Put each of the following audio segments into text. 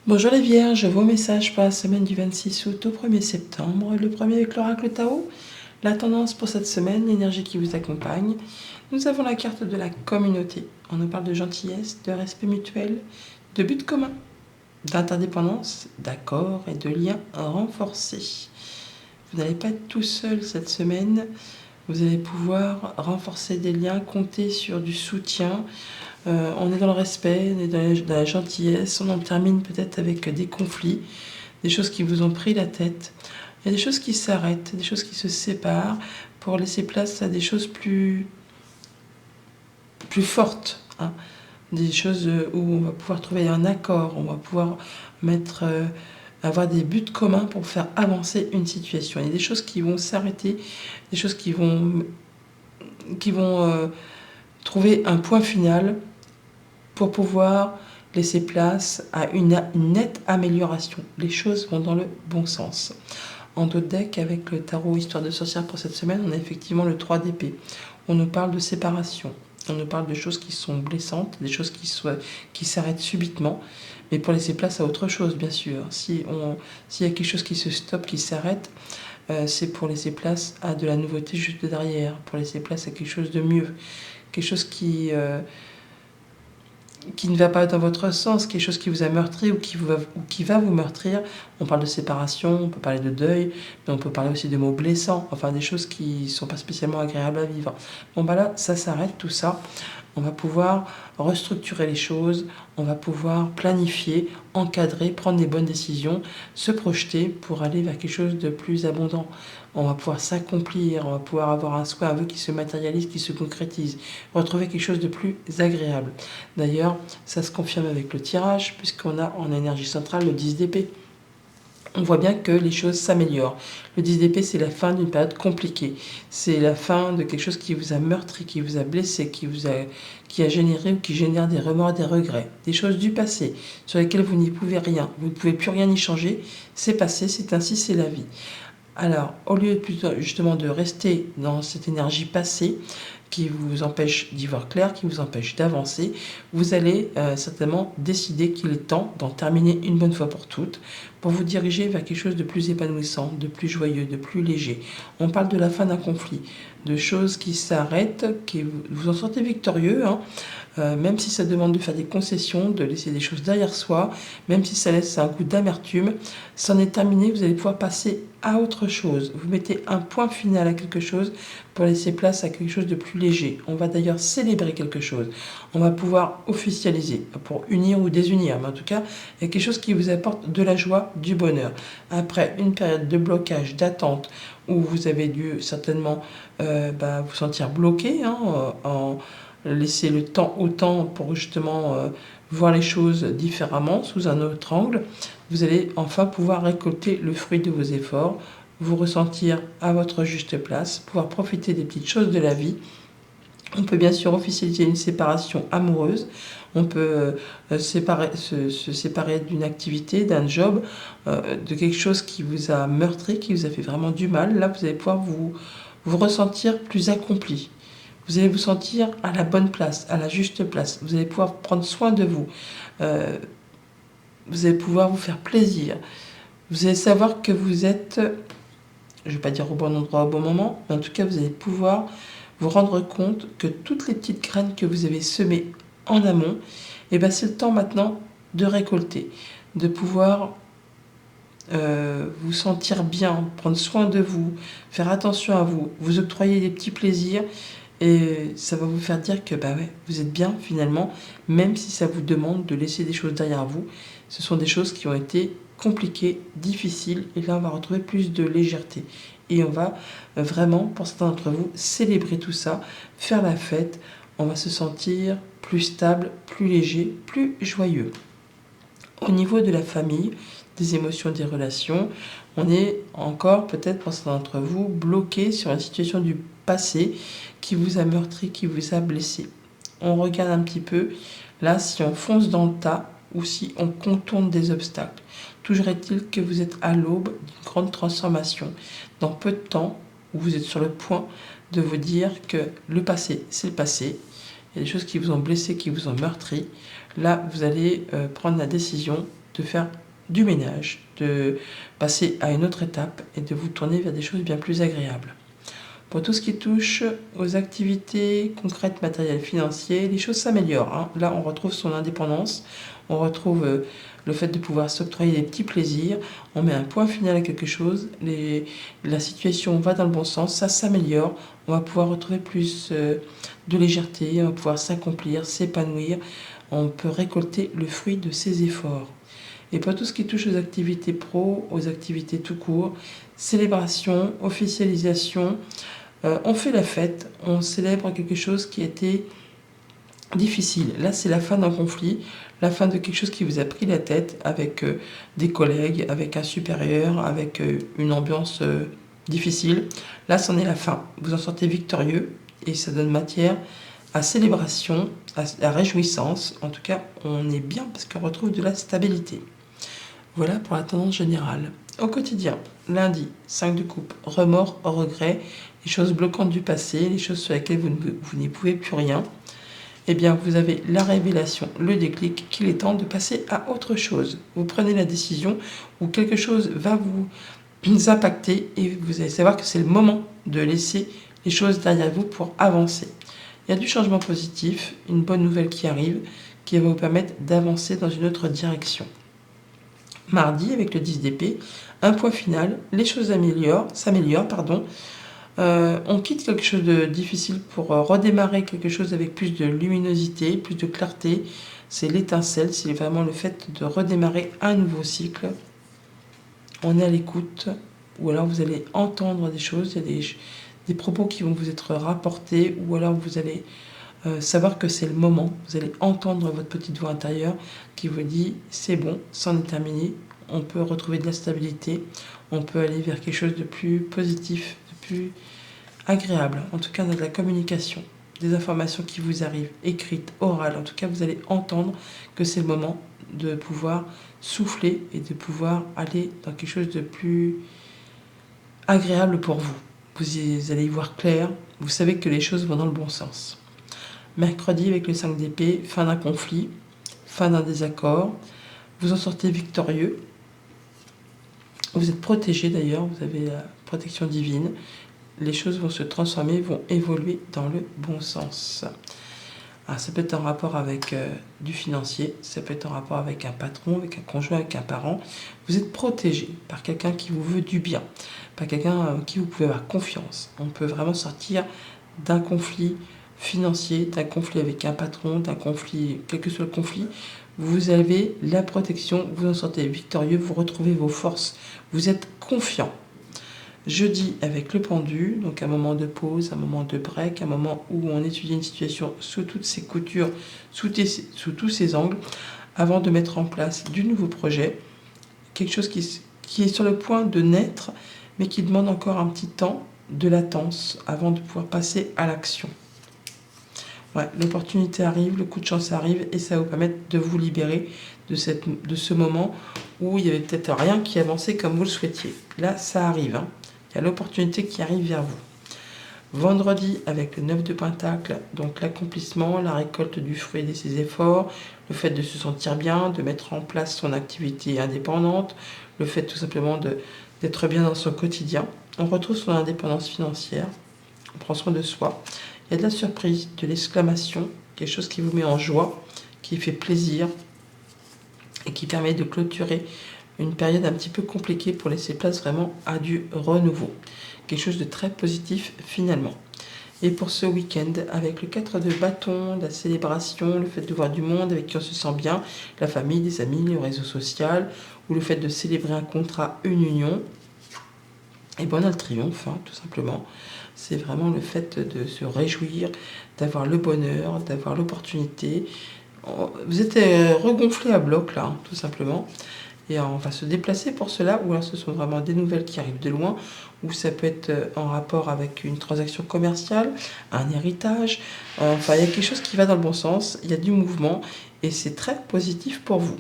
Bonjour les Vierges, vos messages pour la semaine du 26 août au 1er septembre. Le premier avec l'oracle Tao, la tendance pour cette semaine, l'énergie qui vous accompagne. Nous avons la carte de la communauté. On nous parle de gentillesse, de respect mutuel, de but commun, d'interdépendance, d'accord et de liens renforcés. Vous n'allez pas être tout seul cette semaine. Vous allez pouvoir renforcer des liens, compter sur du soutien. On est dans le respect, on est dans la gentillesse, on en termine peut-être avec des conflits, des choses qui vous ont pris la tête. Il y a des choses qui s'arrêtent, des choses qui se séparent pour laisser place à des choses plus fortes, hein. Des choses où on va pouvoir trouver un accord, on va pouvoir avoir des buts communs pour faire avancer une situation. Il y a des choses qui vont s'arrêter, des choses qui vont trouver un point final pour pouvoir laisser place à une nette amélioration. Les choses vont dans le bon sens. En d'autres decks, avec le tarot Histoire de sorcière pour cette semaine, on a effectivement le 3 d'épée. On nous parle de séparation. On nous parle de choses qui sont blessantes, des choses qui s'arrêtent subitement, mais pour laisser place à autre chose, bien sûr. S'il y a quelque chose qui se stoppe, qui s'arrête, c'est pour laisser place à de la nouveauté juste derrière, pour laisser place à quelque chose de mieux, quelque chose qui ne va pas dans votre sens, quelque chose qui vous a meurtri ou qui va vous meurtrir. On parle de séparation, on peut parler de deuil, mais on peut parler aussi de mots blessants, enfin des choses qui ne sont pas spécialement agréables à vivre. Bon bah là, ça s'arrête tout ça. On va pouvoir restructurer les choses, on va pouvoir planifier, encadrer, prendre des bonnes décisions, se projeter pour aller vers quelque chose de plus abondant. On va pouvoir s'accomplir, on va pouvoir avoir un souhait, un vœu qui se matérialise, qui se concrétise, retrouver quelque chose de plus agréable. D'ailleurs, ça se confirme avec le tirage, puisqu'on a en énergie centrale le 10 d'épée. On voit bien que les choses s'améliorent. Le 10 d'épée, c'est la fin d'une période compliquée. C'est la fin de quelque chose qui vous a meurtri, qui vous a blessé, qui a généré ou qui génère des remords, des regrets. Des choses du passé sur lesquelles vous n'y pouvez rien. Vous ne pouvez plus rien y changer. C'est passé, c'est ainsi, c'est la vie. Alors, au lieu plutôt justement de rester dans cette énergie passée qui vous empêche d'y voir clair, qui vous empêche d'avancer, vous allez certainement décider qu'il est temps d'en terminer une bonne fois pour toutes, pour vous diriger vers quelque chose de plus épanouissant, de plus joyeux, de plus léger. On parle de la fin d'un conflit, de choses qui s'arrêtent, qui vous en sortez victorieux, hein. Même si ça demande de faire des concessions, de laisser des choses derrière soi, même si ça laisse un goût d'amertume, c'en est terminé, vous allez pouvoir passer à autre chose. Vous mettez un point final à quelque chose pour laisser place à quelque chose de plus léger. On va d'ailleurs célébrer quelque chose. On va pouvoir officialiser, pour unir ou désunir, mais en tout cas, il y a quelque chose qui vous apporte de la joie, du bonheur. Après une période de blocage, d'attente, où vous avez dû certainement vous sentir bloqué, hein, laisser le temps au temps pour justement voir les choses différemment, sous un autre angle, vous allez enfin pouvoir récolter le fruit de vos efforts, vous ressentir à votre juste place, pouvoir profiter des petites choses de la vie. On peut bien sûr officialiser une séparation amoureuse, on peut se séparer d'une activité, d'un job, de quelque chose qui vous a meurtri, qui vous a fait vraiment du mal. Là, vous allez pouvoir vous ressentir plus accompli. Vous allez vous sentir à la bonne place, à la juste place. Vous allez pouvoir prendre soin de vous. Vous allez pouvoir vous faire plaisir. Vous allez savoir que vous êtes, je ne vais pas dire au bon endroit au bon moment, mais en tout cas, vous allez pouvoir vous rendre compte que toutes les petites graines que vous avez semées en amont, c'est le temps maintenant de récolter, de pouvoir vous sentir bien, prendre soin de vous, faire attention à vous, vous octroyer des petits plaisirs. Et ça va vous faire dire que vous êtes bien finalement, même si ça vous demande de laisser des choses derrière vous. Ce sont des choses qui ont été compliquées, difficiles, et là on va retrouver plus de légèreté. Et on va vraiment, pour certains d'entre vous, célébrer tout ça, faire la fête. On va se sentir plus stable, plus léger, plus joyeux. Au niveau de la famille, des émotions, des relations, on est encore, peut-être pour certains d'entre vous, bloqué sur une situation du passé qui vous a meurtri, qui vous a blessé. On regarde un petit peu, là, si on fonce dans le tas ou si on contourne des obstacles. Toujours est-il que vous êtes à l'aube d'une grande transformation. Dans peu de temps, où vous êtes sur le point de vous dire que le passé, c'est le passé. Il y a des choses qui vous ont blessé, qui vous ont meurtri. Là, vous allez prendre la décision de faire du ménage, de passer à une autre étape et de vous tourner vers des choses bien plus agréables. Pour tout ce qui touche aux activités concrètes, matérielles, financières, les choses s'améliorent, hein. Là, on retrouve son indépendance, on retrouve le fait de pouvoir s'octroyer des petits plaisirs, on met un point final à quelque chose, la situation va dans le bon sens, ça s'améliore, on va pouvoir retrouver plus de légèreté, on va pouvoir s'accomplir, s'épanouir, on peut récolter le fruit de ses efforts. Et pour tout ce qui touche aux activités pro, aux activités tout court, célébration, officialisation, on fait la fête, on célèbre quelque chose qui a été difficile. Là, c'est la fin d'un conflit, la fin de quelque chose qui vous a pris la tête avec des collègues, avec un supérieur, avec une ambiance difficile. Là, c'en est la fin. Vous en sortez victorieux et ça donne matière à célébration, à réjouissance. En tout cas, on est bien parce qu'on retrouve de la stabilité. Voilà pour la tendance générale. Au quotidien, lundi, 5 de coupe, remords, regrets, les choses bloquantes du passé, les choses sur lesquelles vous n'y pouvez plus rien. Eh bien, vous avez la révélation, le déclic, qu'il est temps de passer à autre chose. Vous prenez la décision où quelque chose va vous impacter et vous allez savoir que c'est le moment de laisser les choses derrière vous pour avancer. Il y a du changement positif, une bonne nouvelle qui arrive, qui va vous permettre d'avancer dans une autre direction. Mardi, avec le 10 d'épée, un point final, les choses s'améliorent. On quitte quelque chose de difficile pour redémarrer quelque chose avec plus de luminosité, plus de clarté. C'est l'étincelle, c'est vraiment le fait de redémarrer un nouveau cycle. On est à l'écoute, ou alors vous allez entendre des choses, il y a des propos qui vont vous être rapportés, ou alors vous allez savoir que c'est le moment, vous allez entendre votre petite voix intérieure qui vous dit c'est bon, c'en est terminé, on peut retrouver de la stabilité, on peut aller vers quelque chose de plus positif, de plus agréable, en tout cas dans la communication, des informations qui vous arrivent, écrites, orales, en tout cas vous allez entendre que c'est le moment de pouvoir souffler et de pouvoir aller dans quelque chose de plus agréable pour vous. Vous allez y voir clair, vous savez que les choses vont dans le bon sens. Mercredi, avec le 5 d'épée, fin d'un conflit, fin d'un désaccord. Vous en sortez victorieux. Vous êtes protégé d'ailleurs, vous avez la protection divine. Les choses vont se transformer, vont évoluer dans le bon sens. Alors, ça peut être en rapport avec du financier, ça peut être en rapport avec un patron, avec un conjoint, avec un parent. Vous êtes protégé par quelqu'un qui vous veut du bien, par quelqu'un en qui vous pouvez avoir confiance. On peut vraiment sortir d'un conflit financier, d'un conflit avec un patron, d'un conflit, quel que soit le conflit, vous avez la protection, vous en sortez victorieux, vous retrouvez vos forces, vous êtes confiant. Jeudi avec le pendu, donc un moment de pause, un moment de break, un moment où on étudie une situation sous toutes ses coutures, sous tous ses angles, avant de mettre en place du nouveau projet, quelque chose qui est sur le point de naître, mais qui demande encore un petit temps de latence avant de pouvoir passer à l'action. Ouais, l'opportunité arrive, le coup de chance arrive et ça va vous permettre de vous libérer de ce moment où il n'y avait peut-être rien qui avançait comme vous le souhaitiez. Là, ça arrive, hein. Il y a l'opportunité qui arrive vers vous. Vendredi, avec le 9 de Pentacle, donc l'accomplissement, la récolte du fruit de ses efforts, le fait de se sentir bien, de mettre en place son activité indépendante, le fait tout simplement d'être bien dans son quotidien. On retrouve son indépendance financière, on prend soin de soi. Il y a de la surprise, de l'exclamation, quelque chose qui vous met en joie, qui fait plaisir et qui permet de clôturer une période un petit peu compliquée pour laisser place vraiment à du renouveau. Quelque chose de très positif finalement. Et pour ce week-end, avec le 4 de bâton, la célébration, le fait de voir du monde avec qui on se sent bien, la famille, des amis, le réseau social, ou le fait de célébrer un contrat, une union, et bon, on a le triomphe, hein, tout simplement. C'est vraiment le fait de se réjouir, d'avoir le bonheur, d'avoir l'opportunité. Vous êtes regonflé à bloc, là, hein, tout simplement. Et on va se déplacer pour cela, ou alors ce sont vraiment des nouvelles qui arrivent de loin, ou ça peut être en rapport avec une transaction commerciale, un héritage. Enfin, il y a quelque chose qui va dans le bon sens, il y a du mouvement, et c'est très positif pour vous.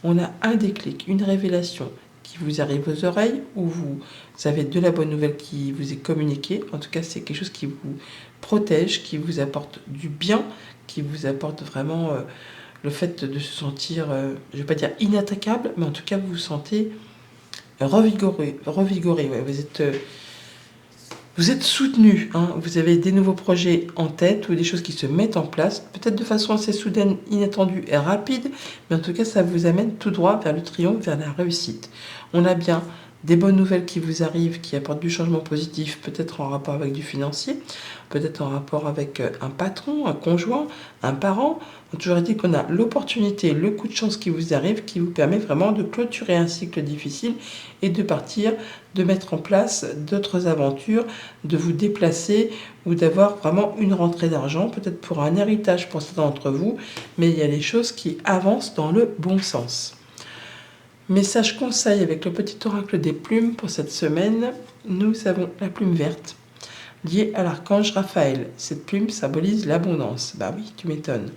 On a un déclic, une révélation qui vous arrive aux oreilles, ou vous avez de la bonne nouvelle qui vous est communiquée. En tout cas, c'est quelque chose qui vous protège, qui vous apporte du bien, qui vous apporte vraiment le fait de se sentir, je ne vais pas dire inattaquable, mais en tout cas vous vous sentez revigoré. Ouais. Vous êtes soutenu, hein. Vous avez des nouveaux projets en tête ou des choses qui se mettent en place, peut-être de façon assez soudaine, inattendue et rapide, mais en tout cas ça vous amène tout droit vers le triomphe, vers la réussite. On a bien des bonnes nouvelles qui vous arrivent, qui apportent du changement positif, peut-être en rapport avec du financier, peut-être en rapport avec un patron, un conjoint, un parent. On a toujours dit qu'on a l'opportunité, le coup de chance qui vous arrive, qui vous permet vraiment de clôturer un cycle difficile et de partir, de mettre en place d'autres aventures, de vous déplacer ou d'avoir vraiment une rentrée d'argent, peut-être pour un héritage pour certains d'entre vous, mais il y a des choses qui avancent dans le bon sens. Message conseil avec le petit oracle des plumes pour cette semaine. Nous avons la plume verte liée à l'archange Raphaël. Cette plume symbolise l'abondance. Bah oui, tu m'étonnes.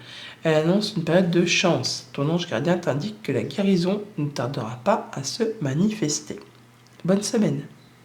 Elle annonce une période de chance. Ton ange gardien t'indique que la guérison ne tardera pas à se manifester. Bonne semaine.